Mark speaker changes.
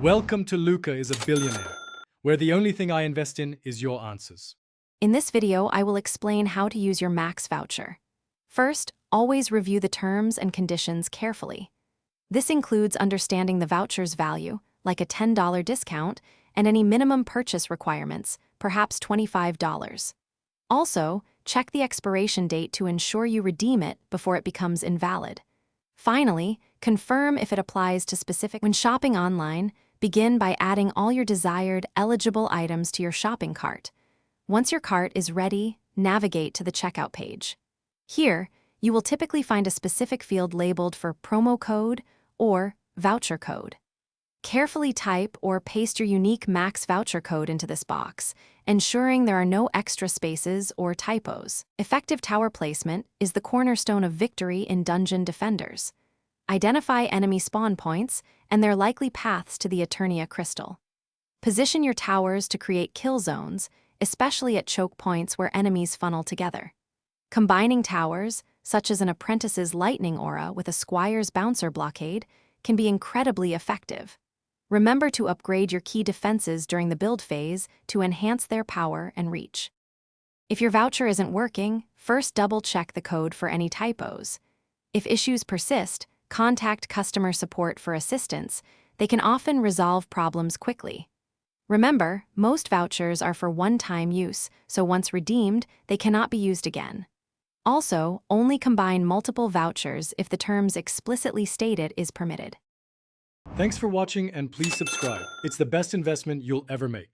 Speaker 1: Welcome to Luca is a Billionaire, where the only thing I invest in is your answers.
Speaker 2: In this video, I will explain how to use your Max Voucher. First, always review the terms and conditions carefully. This includes understanding the voucher's value, like a $10 discount, and any minimum purchase requirements, perhaps $25. Also, check the expiration date to ensure you redeem it before it becomes invalid. Finally, confirm if it applies to specific. When shopping online, begin by adding all your desired, eligible items to your shopping cart. Once your cart is ready, navigate to the checkout page. Here, you will typically find a specific field labeled for promo code or voucher code. Carefully type or paste your unique Max Voucher code into this box, ensuring there are no extra spaces or typos. Effective tower placement is the cornerstone of victory in Dungeon Defenders. Identify enemy spawn points and their likely paths to the Eternia crystal. Position your towers to create kill zones, especially at choke points where enemies funnel together. Combining towers, such as an apprentice's lightning aura with a squire's bouncer blockade, can be incredibly effective. Remember to upgrade your key defenses during the build phase to enhance their power and reach. If your voucher isn't working, first double-check the code for any typos. If issues persist, contact customer support for assistance. They can often resolve problems quickly. Remember, most vouchers are for one-time use, so once redeemed, they cannot be used again. Also, only combine multiple vouchers if the terms explicitly stated is permitted.
Speaker 1: Thanks for watching and please subscribe. It's the best investment you'll ever make.